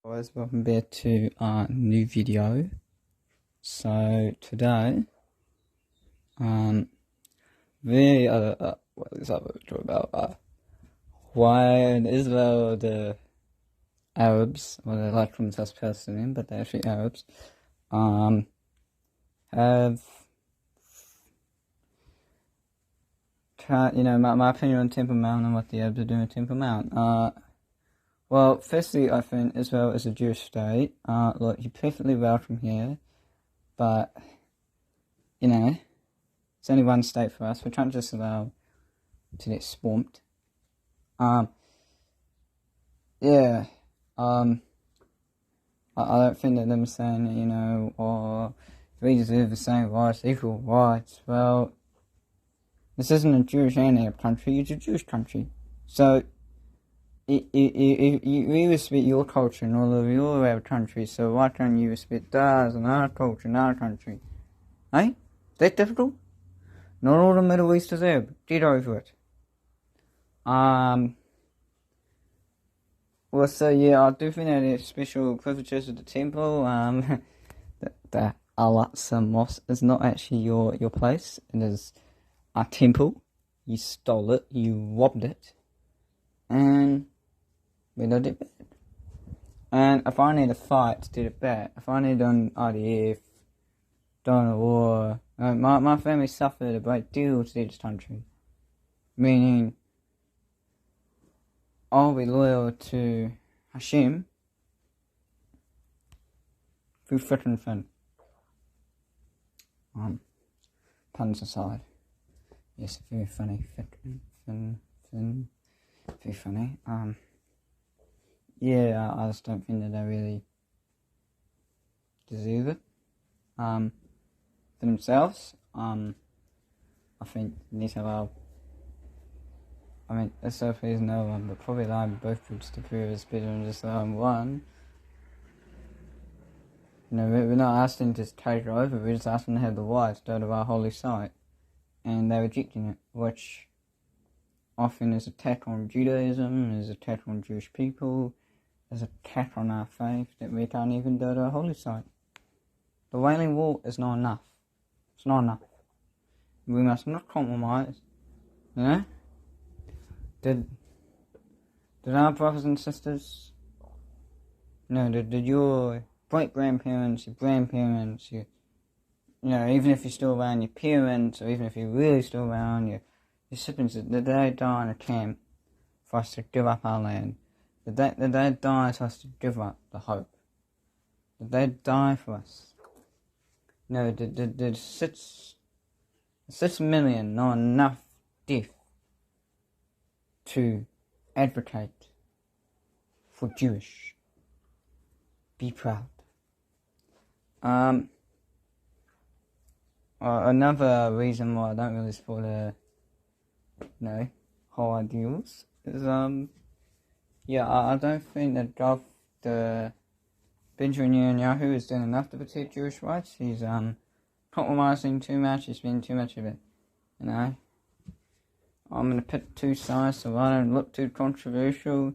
Guys, welcome back to a new video. So today, we what is that we're talking about? Why in Israel the Arabs, or they like to themselves Palestinian, but they're actually Arabs, have tried, my opinion on Temple Mount and what the Arabs are doing at Temple Mount. Well, firstly, I think Israel is a Jewish state. Look, you're perfectly welcome here, but, it's only one state for us. We're trying to just allow to get swamped. Yeah, I don't think that them saying that, we deserve the same rights, equal rights. Well, this isn't a Jewish and Arab country, it's a Jewish country. So, we respect your culture and all of your Arab countries, so why can't you respect ours and our culture and our country? Eh? That difficult? Not all the Middle East is Arab. Get over it. Well, so yeah, I do think that there's special privileges of the temple. The Al-Aqsa Mosque is not actually your place. It is a temple. You stole it. You robbed it. And we did it bad. And if I need a fight to do it bad, if I need an IDF, done a war, my family suffered a great deal to this country. Meaning, I'll be loyal to Hashem through thick and thin. Puns aside. Yes, very funny. Thick and thin. Very funny. Yeah, I just don't think that they really deserve it. For themselves, I think they need to allow. It's so please no one, but probably allowing both groups to prove it's better than just allowing one. We're not asking to take it over, we're just asking to have the right to go to our holy site. And they're rejecting it, which often is an attack on Judaism, is an attack on Jewish people, is an attack on our faith, that we can't even go to a holy site. The Wailing Wall is not enough. It's not enough. We must not compromise, Did our brothers and sisters, did your great-grandparents, your grandparents, even if you're still around, your parents, or even if you're really still around, your siblings, did they die in a camp for us to give up our land? Did they die for us to give up the hope? Did they die for us? Did 6 million not enough death to advocate for Jewish? Be proud. Another reason why I don't really support whole ideals is I don't think that the Benjamin Netanyahu is doing enough to protect Jewish rights. He's compromising too much. He's been too much of it. I'm gonna pick two sides so I don't look too controversial.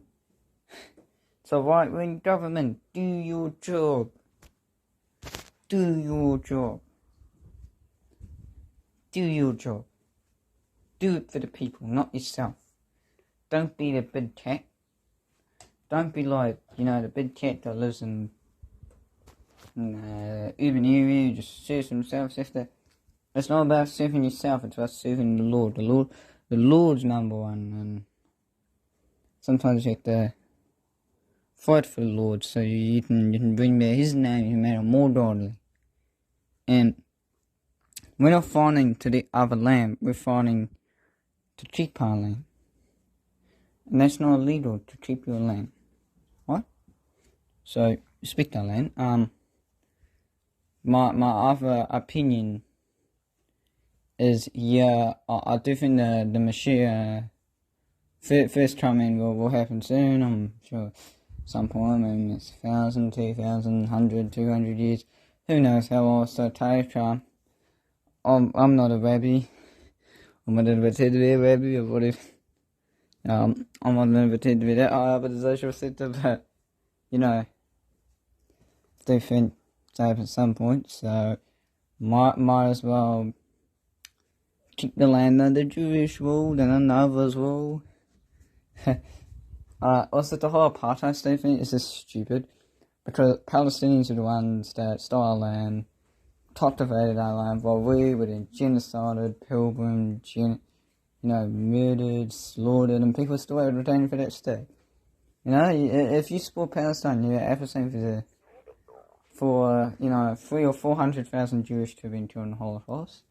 It's a right-wing government. Do your job. Do your job. Do your job. Do it for the people, not yourself. Don't be the big cat. Don't be like, the big cat that lives in urban area who just serves himself. It's not about serving yourself, it's about serving the Lord. The Lord's number one, and sometimes you have to fight for the Lord so you can bring back His name, you make it more godly. And we're not fighting to the other land, we're fighting to keep our land. And that's not illegal to keep your land. What? So, respect our land. My other opinion is, I do think the Mashiach first coming will happen soon. I'm sure some point, maybe it's 1,000, 2,000, 100, 200 years. Who knows how long it's going to take. I'm not a rabbi. I'm a little bit to be a rabbi, or what if. I'm not a little bit to be that high up at the social sector, but, do think save at some point, so might as well keep the land under Jewish rule than another's rule. Also, the whole apartheid state thing is just stupid, because Palestinians are the ones that stole our land, cultivated our land, while we were then genocided, pilgrimed, murdered, slaughtered, and people still retained for that state. If you support Palestine, you're advocating for 300,000 or 400,000 Jewish to have been killed in the Holocaust.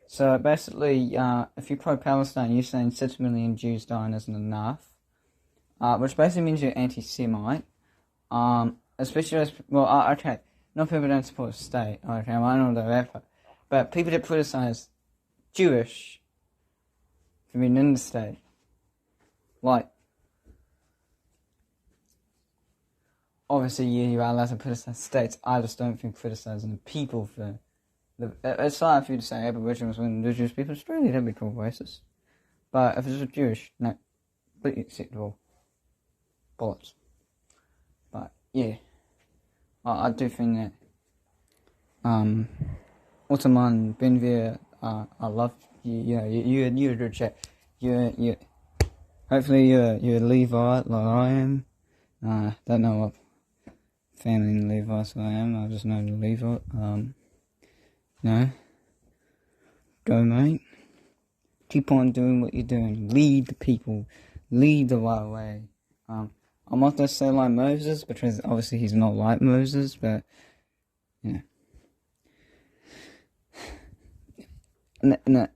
So basically, if you're pro-Palestine, you're saying 6 million Jews dying isn't enough, which basically means you're anti-Semite. Especially as, okay, not people don't support the state, okay, I don't know that, but people that criticize Jewish for being in the state, like, obviously you are allowed to criticize states, I just don't think criticizing the people for, it's hard for you to say Aboriginals when Indigenous people in Australia, that'd be called racist, but if it's Jewish, no, completely acceptable, bullets, but yeah. I do think that Ottoman Benvir, I love you. You're a good chap. You. Hopefully you're a Levite like I am. Don't know what family in Levites I am. I just know the Levite. Go mate. Keep on doing what you're doing. Lead the people. Lead the right way. I'm not going to say like Moses, because obviously he's not like Moses, but, in a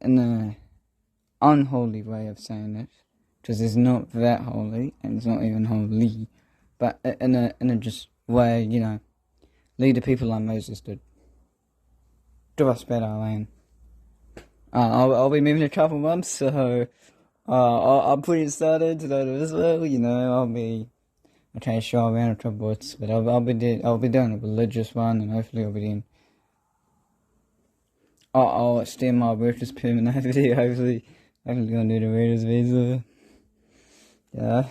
unholy way of saying it, because it's not that holy, and it's not even holy, but in a just way, lead the people like Moses did. Give us back our land. I'll be moving in a couple months, so, I'll put it started to go to Israel, I'll be... Okay, sure, I ran a couple books, but I'll be doing a religious one, and hopefully I'll be doing. I'll extend my workers permit hopefully gonna do the reader's visa. Yeah.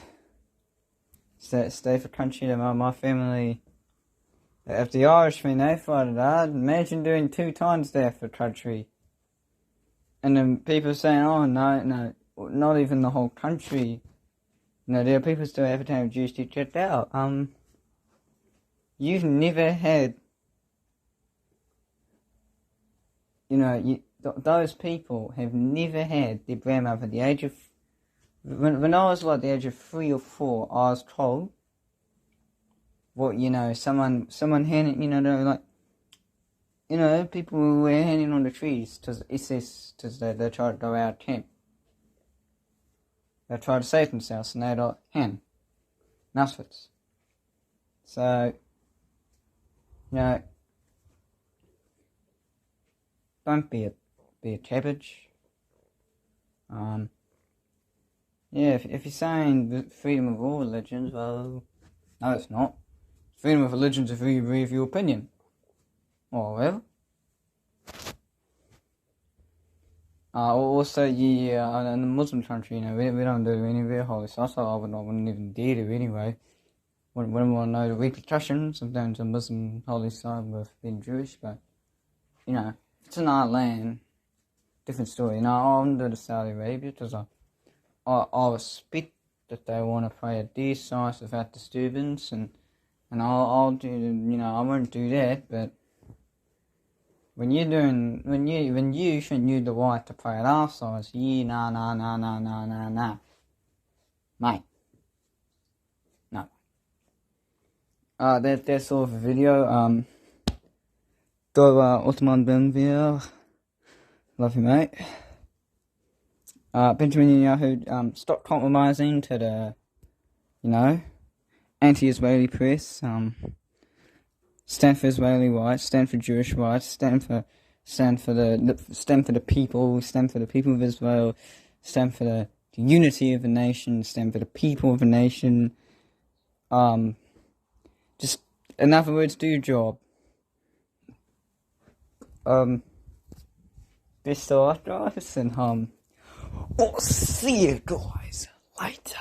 Stay for country that my family. If the Irishmen they fight it hard, imagine doing 2 times there for country. And then people saying, oh no, not even the whole country. There are people still every time Jews get checked out. You've never had, those people have never had their grandmother at the age of, when I was like the age of 3 or 4, I was told, what, someone handing, people were hanging on the trees to SS, because they tried to go out of camp. They try to save themselves, and they got hen. Nussfits. So, don't be a cabbage. If you're saying freedom of all religions, well, no, it's not. Freedom of religions is free of your opinion. Or whatever. Also, in the Muslim country, we don't do any real holy stuff, so I wouldn't even dare to anyway. Wouldn't want to know the repercussions of going to a Muslim holy site with being Jewish, but, it's in our land, different story. I wouldn't do to Saudi Arabia, because I respect that they want to pray at their sites without disturbance, and I'll do, I won't do that, but when you think you the right to pray at our size, nah. Mate. No. That's all for the video. Ottoman Benvir. Love you, mate. Benjamin Netanyahu, stop compromising to the, anti-Israeli press, stand for Israeli rights, stand for Jewish rights, stand for the people, stand for the people of Israel, stand for the unity of the nation, stand for the people of the nation. Just, in other words, do your job. Best of luck, guys, and I'll see you guys later.